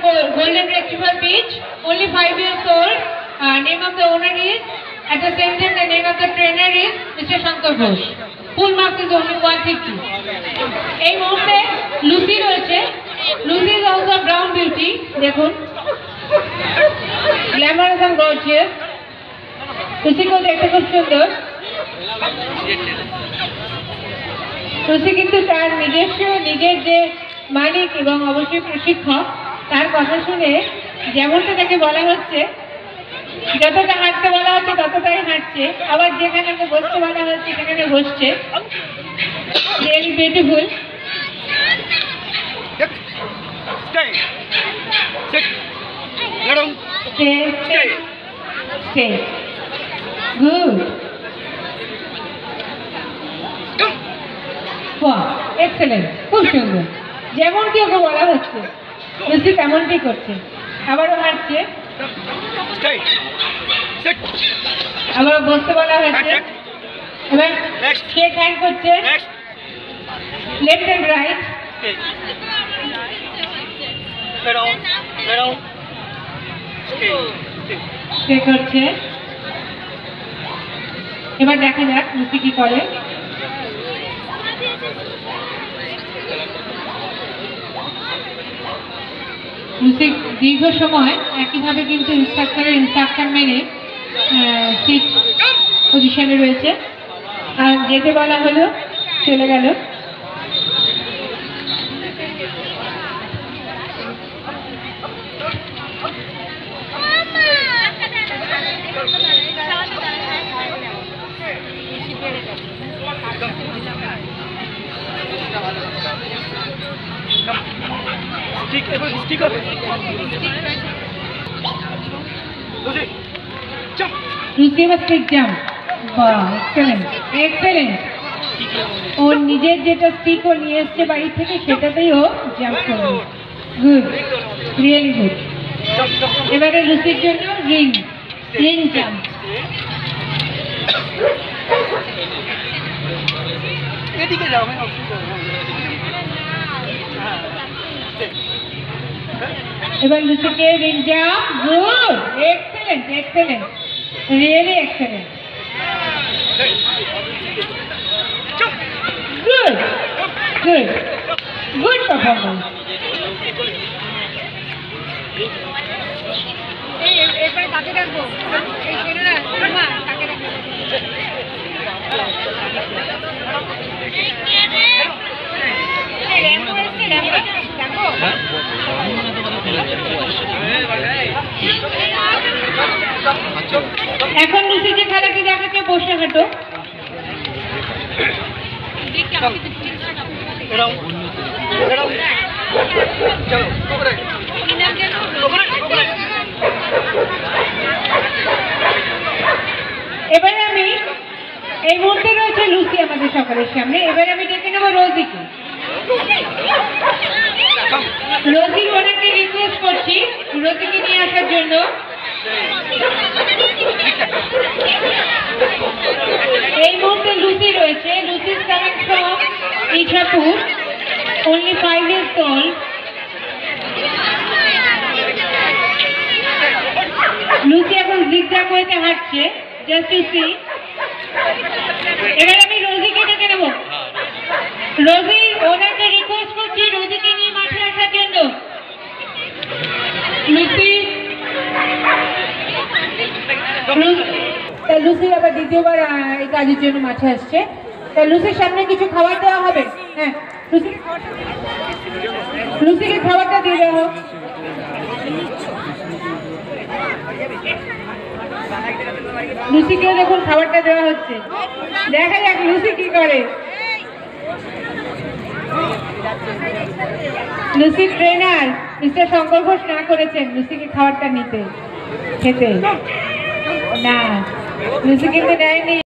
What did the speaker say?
Golden Retriever Beach, only 5 years old. Name of the owner is, at the same time the name of the trainer is Mr. Shankar Ghosh. Full marks is only 150. এই মুহূর্তে Lucy রয়েছে। Lucy is also a brown beauty. দেখুন, glamorous and gorgeous. লুসিকেও দেখতে খুব সুন্দর। Lucy কিন্তু তার নিজের যে মালিক এবং অবশ্যই প্রশিক্ষক তার কথা শুনে যেমনটা তাকে বলা হচ্ছে, যতটা হাঁটতে বলা হচ্ছে ততটাই হাঁটছে, আবার যেখানে বসতে বলা হচ্ছে সেখানে বসছে। Really beautiful. গুড, এক্সেলেন্ট, খুব সুন্দর। যেমনটি ওকে বলা হচ্ছে লুসি তেমনটি করছে। আবারও হাঁটছে, আবারও বসতে বলা হয়েছে। এবার শেক হ্যান্ড করছে, লেফট এন্ড রাইট স্টে করছে। এবার দেখা যাক লুসি কি করে। লুসি দীর্ঘ সময় একইভাবে কিন্তু ইনস্ট্রাক্টরের ইনস্ট্রাকশন মেনে সিট পজিশনে রয়েছে। আর যেতে বলা হলো চলে গেল। লুসি এবার স্টিক জাম্প। বাহ, এক্সেলেন্ট এক্সেলেন্ট। ওর নিজের যেটা স্টিক ও নিয়ে এসছে বাড়ি থেকে সেটাতেই ও জাম্প করবে। Good, really good. এবারে লুসির জন্য রিং জাম্প। এদিকে যাও, এবার লুসিকে ring jump. Good, excellent excellent, really excellent. Good good good performance. এরপরে কাকে রাখবো? কাকে রাখবো? এখন লুসি যে খেলাটি দেখাচ্ছে বসে হাঁটো। এবারে আমি এই মুহূর্তে রয়েছে লুসি আমাদের সকলের সামনে। এবারে আমি ডেকে নেবো রোজিকে। রোজির ওনাকে রিকোয়েস্ট করছি রোজিকে নিয়ে আসার জন্য। এই মুহূর্তে লুসি রয়েছে। Lucy is coming from Ichapur, only 5 years old. Lucy এখন জিগজ্যাগ হয়ে হাঁটছে, জাস্ট টু সি। এবার আমি রোজিকে ডেকে নেব। রোজি ওনাকে রিকোয়েস্ট করছি রোজিকে নিয়ে মাঠে আসার জন্য। লুসি আবার দ্বিতীয়বার এই কাজের জন্য মাঠে আসছে। তা লুসির সামনে কিছু খাবার দেওয়া হবে। হ্যাঁ, লুসিকে খাবারটা দিয়ে দেওয়া হোক। লুসিকেও দেখুন খাবারটা দেওয়া হচ্ছে। দেখা যাক লুসি কি করে। লুসির ট্রেনার মিস্টার শঙ্কর ঘোষ না করেছেন লুসিকে খাবারটা খেতে। না, লুসি কিন্তু নেয়নি।